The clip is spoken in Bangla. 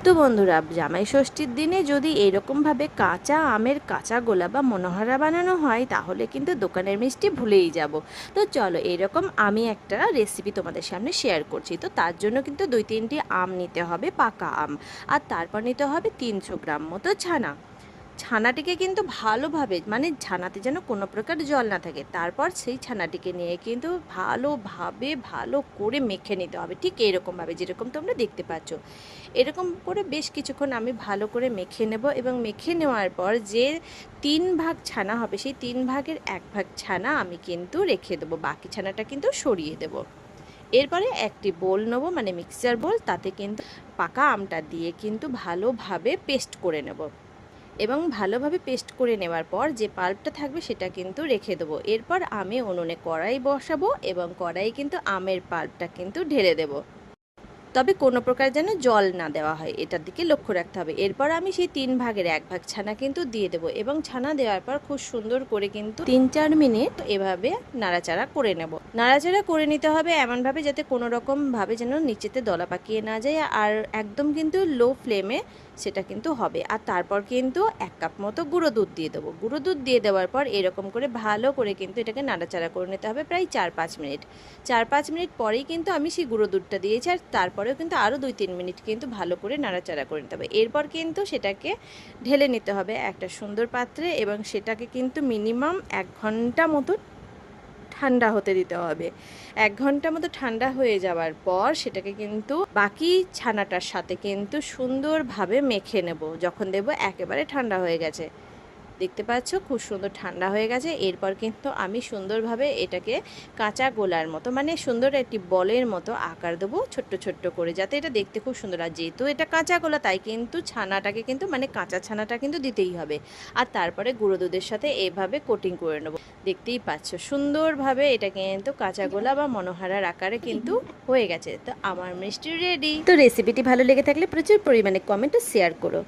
তো বন্ধুরা, জামাই ষষ্ঠীর দিনে যদি এইরকমভাবে কাঁচা আমের কাঁচা গোলা বা মনোহরা বানানো হয় তাহলে কিন্তু দোকানের মিষ্টি ভুলেই যাব। তো চলো, এইরকম আমি একটা রেসিপি তোমাদের সামনে শেয়ার করছি। তো তার জন্য কিন্তু 2-3টি আম নিতে হবে, পাকা আম। আর তারপর নিতে হবে 300 গ্রাম মতো ছানা। ছানাটিকে কিন্তু ভালোভাবে, মানে ছানাতে যেন কোনো প্রকার জল না থাকে, তারপর সেই ছানাটিকে নিয়ে কিন্তু ভালোভাবে ভালো করে মেখে নিতে হবে, ঠিক এইরকমভাবে যেরকম তোমরা দেখতে পাচ্ছ। এরকম করে বেশ কিছুক্ষণ আমি ভালো করে মেখে নেব, এবং মেখে নেওয়ার পর যে 3 ভাগ ছানা হবে সেই 3 ভাগের 1 ভাগ ছানা আমি কিন্তু রেখে দেবো, বাকি ছানাটা কিন্তু সরিয়ে দেবো। এরপরে একটি বোল নেবো, মানে মিক্সচার বোল, তাতে কিন্তু পাকা আমটা দিয়ে কিন্তু ভালোভাবে পেস্ট করে নেব। এবং ভালোভাবে পেস্ট করে নেওয়ার পর যে পাল্পটা থাকবে সেটা কিন্তু রেখে দেবো। এরপর আমি উনুনে কড়াই বসাবো এবং কড়াই কিন্তু আমের পাল্পটা কিন্তু ঢেলে দেবো। তবে কোনো প্রকার যেন জল না দেওয়া হয়, এটার দিকে লক্ষ্য রাখতে হবে। এরপর আমি সেই 3 ভাগের 1 ভাগ ছানা কিন্তু দিয়ে দেবো, এবং ছানা দেওয়ার পর খুব সুন্দর করে কিন্তু 3-4 মিনিট এভাবে নাড়াচাড়া করে নেব। নাড়াচাড়া করে নিতে হবে এমনভাবে যাতে কোনো রকমভাবে যেন নিচেতে দলা পাকিয়ে না যায়, আর একদম কিন্তু লো ফ্লেমে সেটা কিন্তু হবে। আর তারপর কিন্তু 1 কাপ মতো গুঁড়ো দুধ দিয়ে দেবো। গুঁড়ো দুধ দিয়ে দেওয়ার পর এরকম করে ভালো করে কিন্তু এটাকে নাড়াচাড়া করে নিতে হবে প্রায় 4-5 মিনিট। 4-5 মিনিট পরেই কিন্তু আমি সেই গুঁড়ো দুধটা দিয়েছি, আর তারপরেও কিন্তু আরও 2-3 মিনিট কিন্তু ভালো করে নাড়াচাড়া করে নিতে হবে। এরপর কিন্তু সেটাকে ঢেলে নিতে হবে একটা সুন্দর পাত্রে, এবং সেটাকে কিন্তু মিনিমাম 1 ঘন্টা মতো ঠান্ডা হতে দিতে হবে। 1 ঘন্টা মতো ঠান্ডা হয়ে যাওয়ার পর সেটাকে কিন্তু বাকি ছানাটার সাথে কিন্তু সুন্দরভাবে মেখে নেব, যখন দেবো একেবারে ঠান্ডা হয়ে গেছে। দেখতে পাচ্ছ খুব সুন্দর ঠান্ডা হয়ে গেছে। এরপর কিন্তু আমি সুন্দরভাবে এটাকে কাঁচা গোলার মতো, মানে সুন্দর একটি বলের মতো আকার দেবো ছোট্ট ছোট্ট করে, যাতে এটা দেখতে খুব সুন্দর। আর যেহেতু এটা কাঁচা গোলা তাই কিন্তু ছানাটাকে কিন্তু, মানে কাঁচা ছানাটা কিন্তু দিতেই হবে। আর তারপরে গুঁড়ো দুধের সাথে এভাবে কোটিং করে নেবো। দেখতেই পাচ্ছ সুন্দরভাবে এটা কিন্তু কাঁচা গোলা বা মনোহারার আকারে কিন্তু হয়ে গেছে। তো আমার মিষ্টি রেডি। তো রেসিপিটি ভালো লেগে থাকলে প্রচুর পরিমাণে কমেন্ট ও শেয়ার করো।